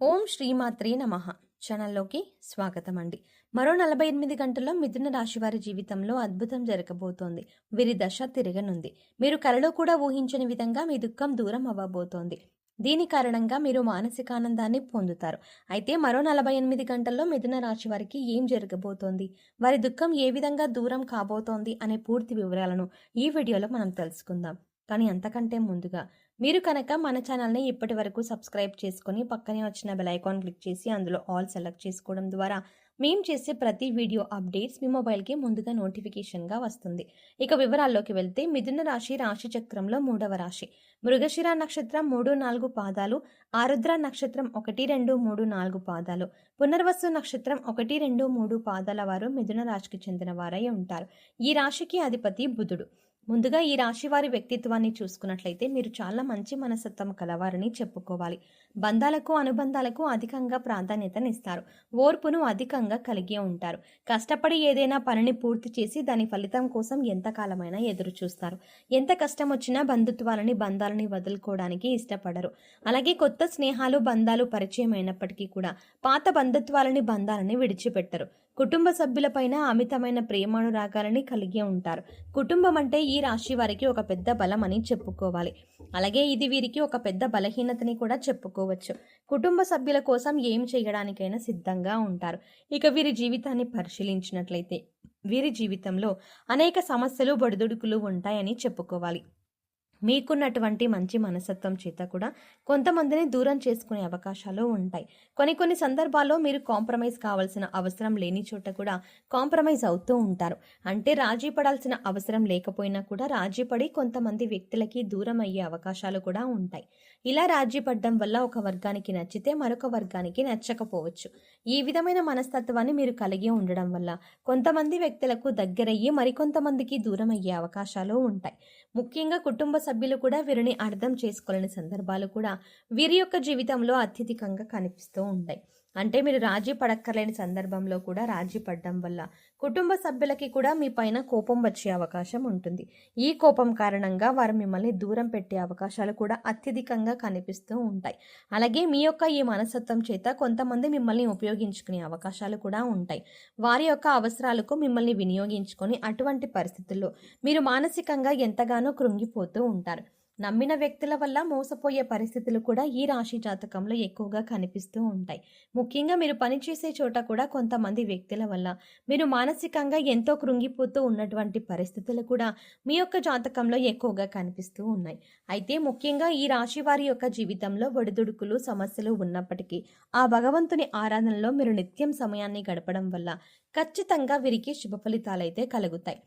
ఓం శ్రీమాత్రే నమః ఛానల్లోకి స్వాగతం అండి. మరో 48 గంటల్లో మిథున రాశి వారి జీవితంలో అద్భుతం జరగబోతోంది. వీరి దశ తిరగనుంది. మీరు కలలో కూడా ఊహించని విధంగా మీ దుఃఖం దూరం అవ్వబోతోంది. దీని కారణంగా మీరు మానసిక ఆనందాన్ని పొందుతారు. అయితే మరో 48 గంటల్లో మిథున రాశి వారికి ఏం జరగబోతోంది, వారి దుఃఖం ఏ విధంగా దూరం కాబోతోంది అనే పూర్తి వివరాలను ఈ వీడియోలో మనం తెలుసుకుందాం. కానీ అంతకంటే ముందుగా మీరు కనుక మన ఛానల్ని ఇప్పటి వరకు సబ్స్క్రైబ్ చేసుకొని పక్కనే వచ్చిన బెల్ ఐకాన్ క్లిక్ చేసి అందులో ఆల్ సెలెక్ట్ చేసుకోవడం ద్వారా మేము చేసే ప్రతి వీడియో అప్డేట్స్ మీ మొబైల్కి ముందుగా నోటిఫికేషన్గా వస్తుంది. ఇక వివరాల్లోకి వెళ్తే మిథున రాశి రాశి చక్రంలో 3వ రాశి. మృగశిర నక్షత్రం 3-4 పాదాలు, ఆరుద్ర నక్షత్రం 1-2-3-4 పాదాలు, పునర్వసు నక్షత్రం 1-2-3 పాదాల వారు మిథున రాశికి చెందిన వారై ఉంటారు. ఈ రాశికి అధిపతి బుధుడు. ముందుగా ఈ రాశి వారి వ్యక్తిత్వాన్ని చూసుకున్నట్లయితే మీరు చాలా మంచి మనస్తత్వం కలవారని చెప్పుకోవాలి. బంధాలకు అనుబంధాలకు అధికంగా ప్రాధాన్యతనిస్తారు. ఓర్పును అధికంగా కలిగి ఉంటారు. కష్టపడి ఏదైనా పనిని పూర్తి చేసి దాని ఫలితం కోసం ఎంతకాలమైనా ఎదురు చూస్తారు. ఎంత కష్టం వచ్చినా బంధాలని వదులుకోవడానికి ఇష్టపడరు. అలాగే కొత్త స్నేహాలు బంధాలు పరిచయం అయినప్పటికీ కూడా పాత బంధాలని విడిచిపెట్టరు. కుటుంబ సభ్యులపైన అమితమైన ప్రేమానురాగాలని కలిగి ఉంటారు. కుటుంబం అంటే ఈ రాశి వారికి ఒక పెద్ద బలం అని చెప్పుకోవాలి. అలాగే ఇది వీరికి ఒక పెద్ద బలహీనతని కూడా చెప్పుకోవచ్చు. కుటుంబ సభ్యుల కోసం ఏం చేయడానికైనా సిద్ధంగా ఉంటారు. ఇక వీరి జీవితాన్ని పరిశీలించినట్లయితే వీరి జీవితంలో అనేక సమస్యలు బొడిదుడుకులు ఉంటాయని చెప్పుకోవాలి. మీకున్నటువంటి మంచి మనస్తత్వం చేత కూడా కొంతమందిని దూరం చేసుకునే అవకాశాలు ఉంటాయి. కొన్ని సందర్భాల్లో మీరు కాంప్రమైజ్ కావాల్సిన అవసరం లేని చోట కూడా కాంప్రమైజ్ అవుతూ ఉంటారు. అంటే రాజీ పడాల్సిన అవసరం లేకపోయినా కూడా రాజీ పడి కొంతమంది వ్యక్తులకి దూరం అయ్యే అవకాశాలు కూడా ఉంటాయి. ఇలా రాజీ పడడం వల్ల ఒక వర్గానికి నచ్చితే మరొక వర్గానికి నచ్చకపోవచ్చు. ఈ విధమైన మనస్తత్వాన్ని మీరు కలిగి ఉండడం వల్ల కొంతమంది వ్యక్తులకు దగ్గరయ్యి మరికొంతమందికి దూరం అయ్యే అవకాశాలు ఉంటాయి. ముఖ్యంగా కుటుంబ సభ్యులు కూడా వీరిని అర్థం చేసుకోలేని సందర్భాలు కూడా వీరి యొక్క జీవితంలో అత్యధికంగా కనిపిస్తూ ఉంటాయి. అంటే మీరు రాజీ పడక్కర్లేని సందర్భంలో కూడా రాజీ పడడం వల్ల కుటుంబ సభ్యులకి కూడా మీ పైన కోపం వచ్చే అవకాశం ఉంటుంది. ఈ కోపం కారణంగా వారు మిమ్మల్ని దూరం పెట్టే అవకాశాలు కూడా అత్యధికంగా కనిపిస్తూ ఉంటాయి. అలాగే మీ యొక్క ఈ మనస్తత్వం చేత కొంతమంది మిమ్మల్ని ఉపయోగించుకునే అవకాశాలు కూడా ఉంటాయి. వారి యొక్క అవసరాలకు మిమ్మల్ని వినియోగించుకొని అటువంటి పరిస్థితుల్లో మీరు మానసికంగా ఎంతగానో కృంగిపోతూ ఉంటారు. నమ్మిన వ్యక్తుల వల్ల మోసపోయే పరిస్థితులు కూడా ఈ రాశి జాతకంలో ఎక్కువగా కనిపిస్తూ ఉంటాయి. ముఖ్యంగా మీరు పనిచేసే చోట కూడా కొంతమంది వ్యక్తుల వల్ల మీరు మానసికంగా ఎంతో కృంగిపోతూ ఉన్నటువంటి పరిస్థితులు కూడా మీ యొక్క జాతకంలో ఎక్కువగా కనిపిస్తూ ఉన్నాయి. అయితే ముఖ్యంగా ఈ రాశి వారి యొక్క జీవితంలో ఒడిదుడుకులు సమస్యలు ఉన్నప్పటికీ ఆ భగవంతుని ఆరాధనలో మీరు నిత్యం సమయాన్ని గడపడం వల్ల ఖచ్చితంగా వీరికి శుభ ఫలితాలైతే కలుగుతాయి.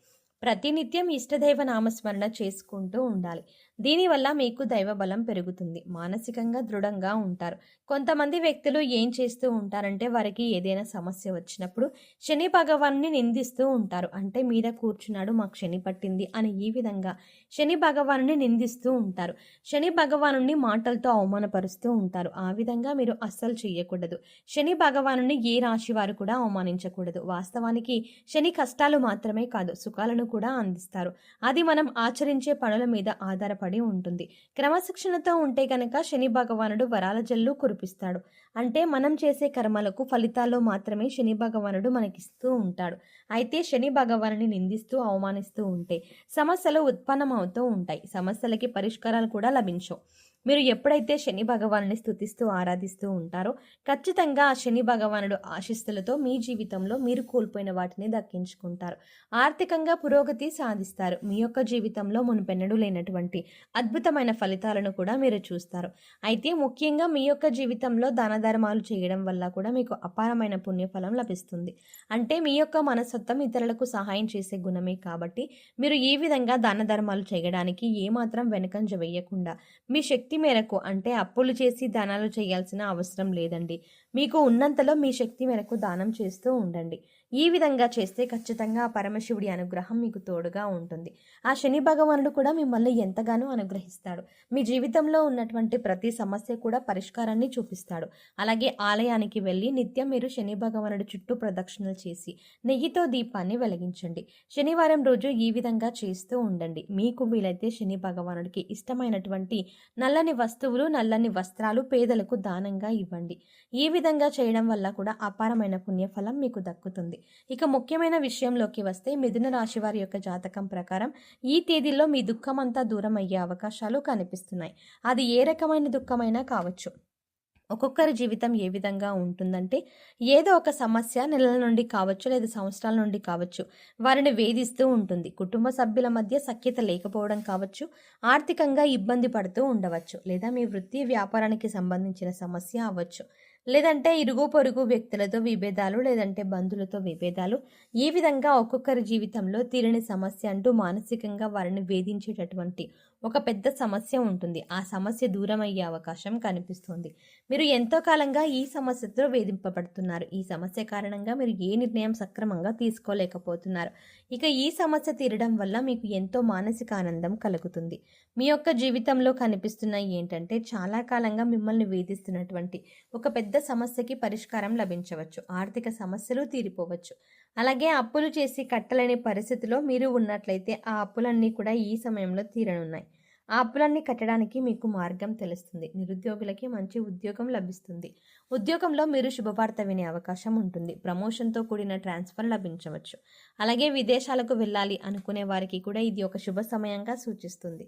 ప్రతినిత్యం ఇష్టదైవ నామస్మరణ చేసుకుంటూ ఉండాలి. దీనివల్ల మీకు దైవ బలం పెరుగుతుంది. మానసికంగా దృఢంగా ఉంటారు. కొంతమంది వ్యక్తులు ఏం చేస్తూ ఉంటారంటే వారికి ఏదైనా సమస్య వచ్చినప్పుడు శని భగవాన్ని నిందిస్తూ ఉంటారు. అంటే మీద కూర్చున్నాడు మాకు శని పట్టింది అని ఈ విధంగా శని భగవాను నిందిస్తూ ఉంటారు. శని భగవాను మాటలతో అవమానపరుస్తూ ఉంటారు. ఆ విధంగా మీరు అస్సలు చేయకూడదు. శని భగవాను ఏ రాశి వారు కూడా అవమానించకూడదు. వాస్తవానికి శని కష్టాలు మాత్రమే కాదు సుఖాలను కూడా అందిస్తారు. అది మనం ఆచరించే పనుల మీద ఆధారపడి ఉంటుంది. క్రమశిక్షణతో ఉంటే కనుక శని భగవానుడు వరాల జల్లు కురిపిస్తాడు. అంటే మనం చేసే కర్మలకు ఫలితాల్లో మాత్రమే శని భగవానుడు మనకిస్తూ ఉంటాడు. అయితే శని భగవానుని నిందిస్తూ అవమానిస్తూ ఉంటే సమస్యలు ఉత్పన్నమవుతూ ఉంటాయి. సమస్యలకి పరిష్కారాలు కూడా లభించవు. మీరు ఎప్పుడైతే శని భగవానుని స్తుతిస్తూ ఆరాధిస్తూ ఉంటారో ఖచ్చితంగా ఆ శని భగవానుడు ఆశీస్సులతో మీ జీవితంలో మీరు కోల్పోయిన వాటిని దక్కించుకుంటారు. ఆర్థికంగా పురోగతి సాధిస్తారు. మీ యొక్క జీవితంలో మునుపెన్నడూ లేనటువంటి అద్భుతమైన ఫలితాలను కూడా మీరు చూస్తారు. అయితే ముఖ్యంగా మీ యొక్క జీవితంలో దాన ధర్మాలు చేయడం వల్ల కూడా మీకు అపారమైన పుణ్యఫలం లభిస్తుంది. అంటే మీ యొక్క మనస్తత్వం ఇతరులకు సహాయం చేసే గుణమే కాబట్టి మీరు ఈ విధంగా దాన ధర్మాలు చేయడానికి ఏమాత్రం వెనకంజ వేయకుండా మీ శక్తి మేరకు అంటే అప్పులు చేసి దానాలు చేయాల్సిన అవసరం లేదండి. మీకు ఉన్నంతలో మీ శక్తి మేరకు దానం చేస్తూ ఉండండి. ఈ విధంగా చేస్తే ఖచ్చితంగా ఆ పరమశివుడి అనుగ్రహం మీకు తోడుగా ఉంటుంది. ఆ శని భగవానుడు కూడా మిమ్మల్ని ఎంతగానో అనుగ్రహిస్తాడు. మీ జీవితంలో ఉన్నటువంటి ప్రతి సమస్య కూడా పరిష్కారాన్ని చూపిస్తాడు. అలాగే ఆలయానికి వెళ్ళి నిత్యం మీరు శని భగవానుడి చుట్టూ ప్రదక్షిణలు చేసి నెయ్యితో దీపాన్ని వెలిగించండి. శనివారం రోజు ఈ విధంగా చేస్తూ ఉండండి. మీకు వీలైతే శని భగవానుడికి ఇష్టమైనటువంటి నల్లని వస్తువులు, నల్లని వస్త్రాలు పేదలకు దానంగా ఇవ్వండి. ఈ విధంగా చేయడం వల్ల కూడా అపారమైన పుణ్యఫలం మీకు దక్కుతుంది. ఇక ముఖ్యమైన విషయంలోకి వస్తే మిథున రాశి వారి యొక్క జాతకం ప్రకారం ఈ తేదీల్లో మీ దుఃఖమంతా దూరం అయ్యే అవకాశాలు కనిపిస్తున్నాయి. అది ఏ రకమైన దుఃఖమైనా కావచ్చు. ఒక్కొక్కరి జీవితం ఏ విధంగా ఉంటుందంటే ఏదో ఒక సమస్య నెలల నుండి కావచ్చు లేదా సంవత్సరాల నుండి కావచ్చు వారిని వేధిస్తూ ఉంటుంది. కుటుంబ సభ్యుల మధ్య సఖ్యత లేకపోవడం కావచ్చు, ఆర్థికంగా ఇబ్బంది పడుతూ ఉండవచ్చు, లేదా మీ వృత్తి వ్యాపారానికి సంబంధించిన సమస్య అవ్వచ్చు, లేదంటే ఇరుగు పొరుగు వ్యక్తులతో విభేదాలు, లేదంటే బంధువులతో విభేదాలు. ఈ విధంగా ఒక్కొక్కరి జీవితంలో తీరని సమస్య అంటూ మానసికంగా వారిని వేధించేటటువంటి ఒక పెద్ద సమస్య ఉంటుంది. ఆ సమస్య దూరం అయ్యే అవకాశం కనిపిస్తుంది. మీరు ఎంతో కాలంగా ఈ సమస్యతో వేధింపబడుతున్నారు. ఈ సమస్య కారణంగా మీరు ఏ నిర్ణయం సక్రమంగా తీసుకోలేకపోతున్నారు. ఇక ఈ సమస్య తీరడం వల్ల మీకు ఎంతో మానసిక ఆనందం కలుగుతుంది. మీ యొక్క జీవితంలో కనిపిస్తున్నాయి ఏంటంటే చాలా కాలంగా మిమ్మల్ని వేధిస్తున్నటువంటి ఒక పెద్ద సమస్యకి పరిష్కారం లభించవచ్చు. ఆర్థిక సమస్యలు తీరిపోవచ్చు. అలాగే అప్పులు చేసి కట్టలేని పరిస్థితిలో మీరు ఉన్నట్లయితే ఆ అప్పులన్నీ కూడా ఈ సమయంలో తీరనున్నాయి. ఆ అప్పులన్నీ కట్టడానికి మీకు మార్గం తెలుస్తుంది. నిరుద్యోగులకి మంచి ఉద్యోగం లభిస్తుంది. ఉద్యోగంలో మీరు శుభవార్త వినే అవకాశం ఉంటుంది. ప్రమోషన్తో కూడిన ట్రాన్స్ఫర్ లభించవచ్చు. అలాగే విదేశాలకు వెళ్ళాలి అనుకునే వారికి కూడా ఇది ఒక శుభ సమయంగా సూచిస్తుంది.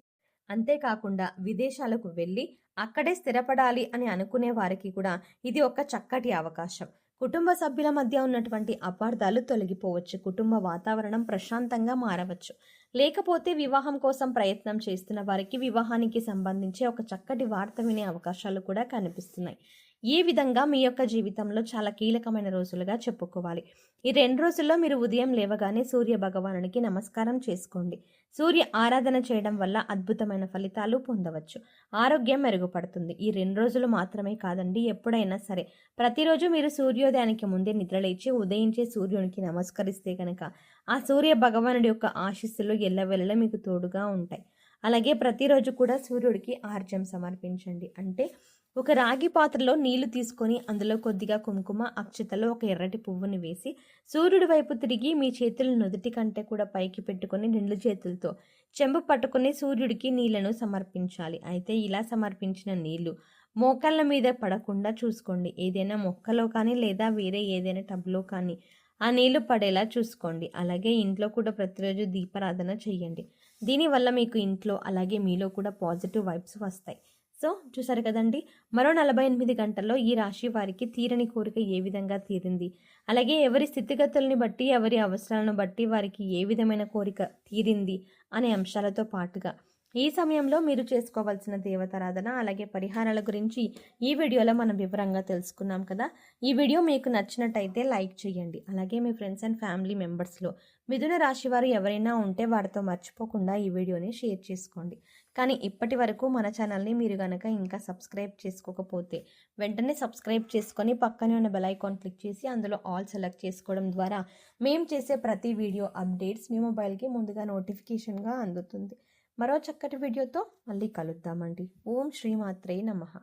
అంతేకాకుండా విదేశాలకు వెళ్ళి అక్కడే స్థిరపడాలి అని అనుకునే వారికి కూడా ఇది ఒక చక్కటి అవకాశం. కుటుంబ సభ్యుల మధ్య ఉన్నటువంటి అపార్థాలు తొలగిపోవచ్చు. కుటుంబ వాతావరణం ప్రశాంతంగా మారవచ్చు. లేకపోతే వివాహం కోసం ప్రయత్నం చేస్తున్న వారికి వివాహానికి సంబంధించి ఒక చక్కటి వార్త వినే అవకాశాలు కూడా కనిపిస్తున్నాయి. ఈ విధంగా మీ యొక్క జీవితంలో చాలా కీలకమైన రోజులుగా చెప్పుకోవాలి. ఈ 2 రోజుల్లో మీరు ఉదయం లేవగానే సూర్య భగవానునికి నమస్కారం చేసుకోండి. సూర్య ఆరాధన చేయడం వల్ల అద్భుతమైన ఫలితాలు పొందవచ్చు. ఆరోగ్యం మెరుగుపడుతుంది. ఈ 2 రోజులు మాత్రమే కాదండి, ఎప్పుడైనా సరే ప్రతిరోజు మీరు సూర్యోదయానికి ముందే నిద్రలేచి ఉదయించే సూర్యునికి నమస్కరిస్తే కనుక ఆ సూర్య భగవానుడి యొక్క ఆశీస్సులు ఎల్లవెల్లలా మీకు తోడుగా ఉంటాయి. అలాగే ప్రతిరోజు కూడా సూర్యుడికి ఆర్ఘ్యం సమర్పించండి. అంటే ఒక రాగి పాత్రలో నీళ్లు తీసుకొని అందులో కొద్దిగా కుంకుమ, అక్షతలో ఒక ఎర్రటి పువ్వుని వేసి సూర్యుడి వైపు తిరిగి మీ చేతులు నుదుటి కంటే కూడా పైకి పెట్టుకొని 2 చేతులతో చెంబు పట్టుకుని సూర్యుడికి నీళ్లను సమర్పించాలి. అయితే ఇలా సమర్పించిన నీళ్లు మోకాళ్ళ మీద పడకుండా చూసుకోండి. ఏదైనా మొక్కలో కానీ లేదా వేరే ఏదైనా టబ్లో కానీ ఆ నీళ్లు పడేలా చూసుకోండి. అలాగే ఇంట్లో కూడా ప్రతిరోజు దీపారాధన చేయండి. దీనివల్ల మీకు ఇంట్లో అలాగే మీలో కూడా పాజిటివ్ వైబ్స్ వస్తాయి. సో చూసారు కదండి, మరో 48 గంటల్లో ఈ రాశి వారికి తీరని కోరిక ఏ విధంగా తీరింది, అలాగే ఎవరి స్థితిగతుల్ని బట్టి ఎవరి అవసరాలను బట్టి వారికి ఏ విధమైన కోరిక తీరింది అనే అంశాలతో పాటుగా ఈ సమయంలో మీరు చేసుకోవాల్సిన దేవతారాధన అలాగే పరిహారాల గురించి ఈ వీడియోలో మనం వివరంగా తెలుసుకున్నాం కదా. ఈ వీడియో మీకు నచ్చినట్టయితే లైక్ చేయండి. అలాగే మీ ఫ్రెండ్స్ అండ్ ఫ్యామిలీ మెంబర్స్లో మిథున రాశి వారు ఎవరైనా ఉంటే వారితో మర్చిపోకుండా ఈ వీడియోని షేర్ చేసుకోండి. కానీ ఇప్పటి వరకు మన ఛానల్ని మీరు కనుక ఇంకా సబ్స్క్రైబ్ చేసుకోకపోతే వెంటనే సబ్స్క్రైబ్ చేసుకొని పక్కనే ఉన్న బెల్ ఐకాన్ క్లిక్ చేసి అందులో ఆల్ సెలెక్ట్ చేసుకోవడం ద్వారా మేము చేసే ప్రతి వీడియో అప్డేట్స్ మీ మొబైల్కి ముందుగా నోటిఫికేషన్గా అందుతుంది. మరో చక్కటి వీడియోతో మళ్ళీ కలుద్దామండి. ఓం శ్రీమాత్రే నమః.